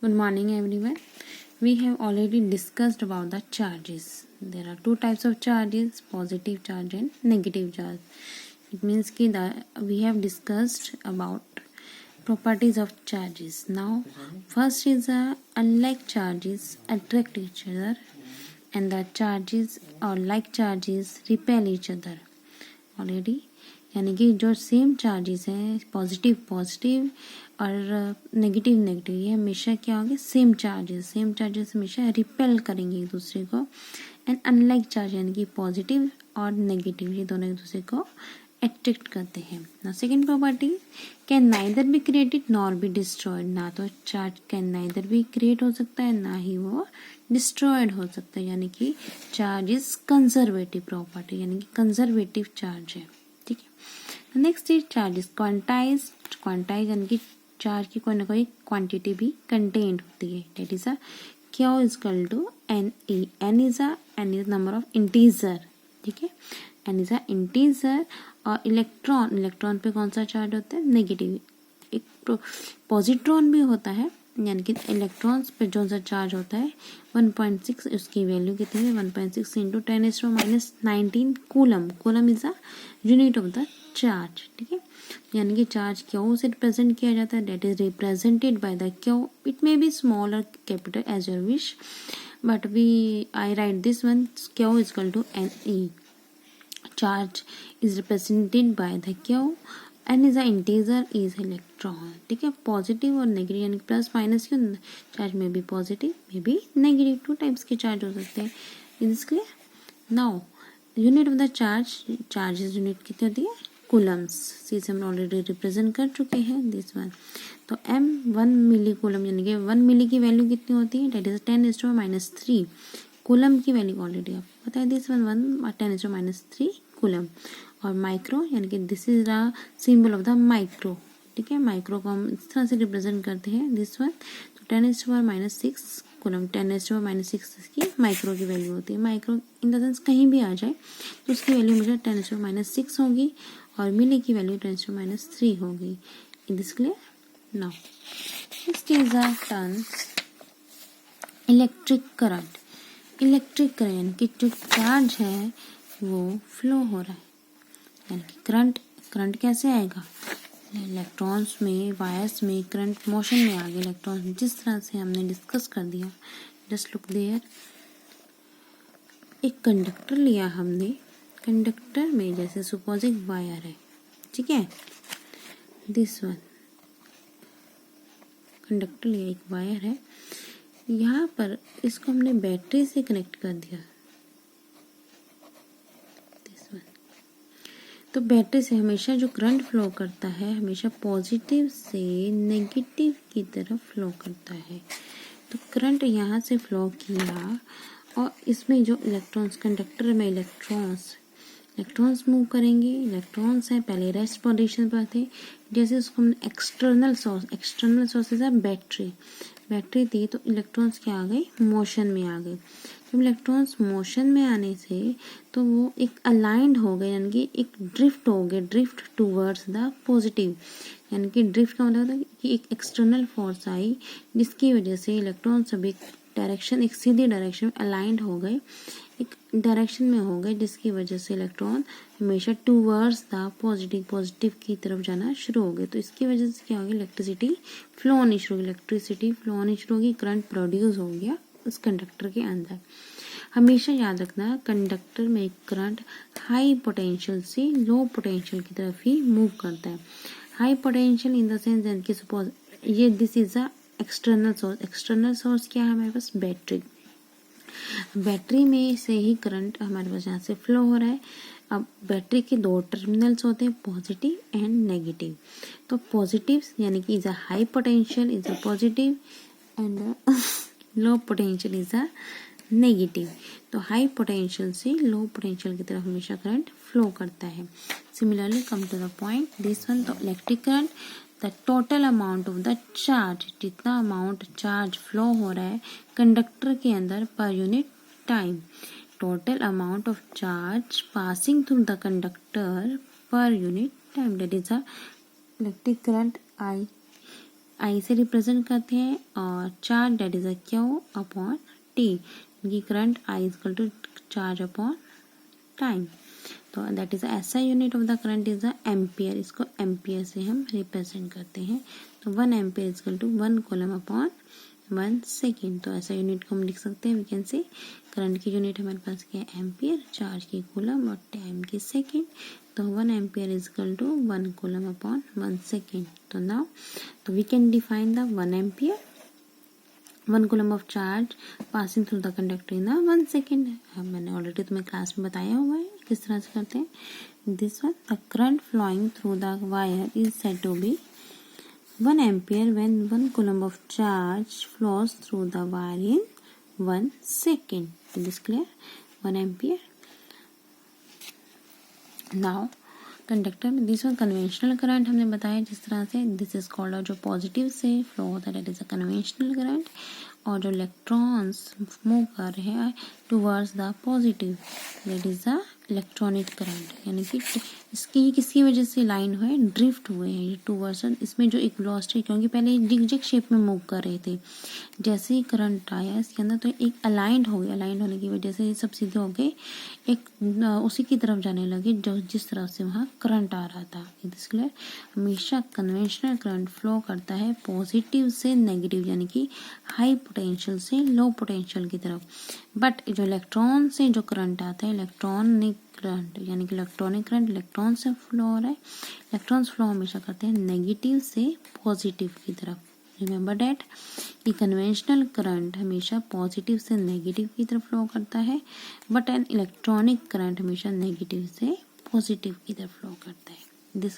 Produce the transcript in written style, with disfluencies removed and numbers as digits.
Good morning everyone. We have already discussed about the charges. There are two types of charges, positive charge and negative charge. It means that we have discussed about properties of charges. Now first is unlike charges attract each other and the charges or like charges repel each other. Already यानी कि जो same charges हैं positive positive और negative negative ये हमेशा क्या होंगे same charges हमेशा रिपेल करेंगे एक दूसरे को एंड अनलाइक चार्ज यानी कि पॉजिटिव और नेगेटिव ये दोनों एक दूसरे को अट्रैक्ट करते हैं। ना second property can neither be created nor be destroyed. ना तो charge can neither be create हो सकता है ना ही वो डिस्ट्रॉयड हो सकता है यानी कि चार्ज इज कंजर्वेटिव प्रॉपर्टी यानी कि कंजर्वेटिव चार्ज है। ठीक है। Next is charge is quantize यानी कि चार्ज की कोई ना कोई क्वांटिटी भी कंटेंट होती है। That is a Q is equal to N E N is number of integer. ठीक है। एन इज अ इंटीजर और इलेक्ट्रॉन पे कौन सा चार्ज होता है नेगेटिव। एक पॉजिट्रॉन भी होता है यानी कि इलेक्ट्रॉन्स पे जो सा चार्ज होता है 1.6 उसकी वैल्यू कितनी है 1.6 into 10⁻⁹ coulomb is a unit of the charge. ठीक है। यानी कि चार्ज क्यू से रिप्रेजेंट किया जाता है that is represented by the Q. It may be small और capital as your wish but I write this one Q is equal to N E. Charge is represented by the Q N is a integer is electron. ठीक है। Positive और negative यानी plus minus क्यों charge में भी positive में भी negative two types के चार्ज हो सकते हैं। Is clear. Now unit of the charges unit कितनी होती है कूलम्स। सी से हम ऑलरेडी रिप्रेजेंट कर चुके हैं दिस वन। तो एम 1 मिली कूलम यानी कि 1 मिली की वैल्यू कितनी होती है डेट इज 10⁻⁻3 कूलम की वैल्यू ऑलरेडी आपको पता है दिस वन 10⁻⁻3 कूलम। और माइक्रो यानी कि this is the symbol of the micro. ठीक है। माइक्रो को हम इस तरह से रिप्रेजेंट करते हैं दिस वन। तो 10⁻⁻6 कूलम 10⁻⁻6 की माइक्रो की वैल्यू होती है। माइक्रो इन द सेंस कहीं भी आ जाए तो उसकी वैल्यू मुझे 10⁻⁻6 होगी और मिली की वैल्यू 10⁻3 होगी। In this clear. Now next is a terms electric current यानी कि जो चार्ज है वो फ्लो हो रहा है यानी कि करंट कैसे आएगा इलेक्ट्रॉन्स में वायर्स में करंट मोशन में आ गए इलेक्ट्रॉन्स जिस तरह से हमने डिस्कस कर दिया। जस्ट लुक देयर एक कंडक्टर लिया हमने कंडक्टर में जैसे सपोज एक वायर है। ठीक है। दिस वन कंडक्टर लिया एक वायर है यहाँ पर इसको हमने बैटरी से कनेक्ट कर दिया दिस वन। तो बैटरी से हमेशा जो करंट फ्लो करता है हमेशा पॉजिटिव से नेगेटिव की तरफ फ्लो करता है। तो करंट यहाँ से फ्लो किया और इसमें जो इलेक्ट्रॉन्स कंडक्टर में इलेक्ट्रॉन्स मूव करेंगे। इलेक्ट्रॉन्स हैं पहले रेस्ट पोजीशन पर थे जैसे उसको हमने एक्सटर्नल सोर्स इज बैटरी थी तो इलेक्ट्रॉन्स क्या आ गए मोशन में आ गए। जब इलेक्ट्रॉन्स मोशन में आने से तो वो एक अलाइंड हो गए यानी कि एक ड्रिफ्ट हो गए ड्रिफ्ट टूवर्ड्स द पॉजिटिव यानी कि ड्रिफ्ट का मतलब है कि एक एक्सटर्नल फोर्स आई जिसकी वजह से इलेक्ट्रॉन सब एक सीधी डायरेक्शन में अलाइंड हो गए एक डायरेक्शन में हो गए जिसकी वजह से इलेक्ट्रॉन हमेशा टूवर्ड्स द पॉजिटिव की तरफ जाना शुरू हो गए। तो इसकी वजह से क्या हो गया इलेक्ट्रिसिटी फ्लो होनी शुरू होगी करंट प्रोड्यूस हो गया उस कंडक्टर के अंदर। हमेशा याद रखना कंडक्टर में एक हाई पोटेंशियल से लो पोटेंशियल की तरफ ही मूव करता है। High potential in the sense यानी कि सपोज ये this is a external source क्या है हमारे पास बैटरी में से ही करंट हमारे पास यहाँ से फ्लो हो रहा है। अब बैटरी के दो टर्मिनल्स होते हैं पॉजिटिव एंड नेगेटिव। तो पॉजिटिव यानी कि is a high potential is a positive and low potential is a negative. तो हाई पोटेंशियल से लो पोटेंशियल की तरफ हमेशा करंट फ्लो करता है। Similarly come to the point this one तो electric current the total amount of the charge जितना amount charge flow हो रहा है कंडक्टर के अंदर per unit time total amount of charge passing through the conductor per unit time that is a electric current I से represent करते हैं और charge that is a Q upon T, क्योंकि current I is equal to charge upon time. तो that is SI unit of the current is a ampere, इसको ampere से हम represent करते हैं। तो 1 ampere is equal to 1 coulomb upon 1 second. तो ऐसा यूनिट को हम लिख सकते हैं, वी कैन से करंट की यूनिट हमारे पास क्या है एम्पियर, चार्ज की कूलम और टाइम की सेकेंड। तो 1 ampere is equal to 1 coulomb upon 1 second. तो नाउ तो we can define the 1 ampere, 1 coulomb of charge passing through the conductor in 1 second. मैंने ऑलरेडी तुम्हें क्लास में बताया हुआ है किस तरह से करते हैं। This one the current flowing through the wire is said to be 1 ampere when 1 coulomb of charge flows through the wire in 1 second. Is this clear? 1 ampere. Now conductor में दिस वन कन्वेंशनल करंट हमने बताया जिस तरह से, this is called जो positive से flow होता है that is a conventional current, और जो इलेक्ट्रॉन्स मूव कर रहे हैं towards the positive that is the electronic current, यानी कि इसकी किसकी वजह से लाइन हुए ड्रिफ्ट हुए हैं ये टुवर्ड्स, इसमें जो एक वेलोसिटी, क्योंकि पहले जिग शेप में मूव कर रहे थे, जैसे ही करंट आया इसके अंदर तो एक अलाइंड हो गया, अलाइंड होने की वजह से ये सब सीधे हो गए एक उसी की तरफ जाने लगे जो जिस तरफ से वहाँ करंट आ रहा था। इसलिए हमेशा कन्वेंशनल करंट फ्लो करता है पॉजिटिव से नेगेटिव, यानी कि हाई पोटेंशियल से लो पोटेंशियल की तरफ। बट जो इलेक्ट्रॉन से जो करंट आता है इलेक्ट्रॉनिक करंट, यानी कि इलेक्ट्रॉनिक करंट इलेक्ट्रॉन से फ्लो हो रहा है, इलेक्ट्रॉन्स फ्लो हमेशा करते हैं नेगेटिव से पॉजिटिव की तरफ। रिमेंबर डैट कि कन्वेंशनल करंट हमेशा पॉजिटिव से नेगेटिव की तरफ फ्लो करता है, बट एन इलेक्ट्रॉनिक करंट हमेशा नेगेटिव से पॉजिटिव की तरफ फ्लो करता है।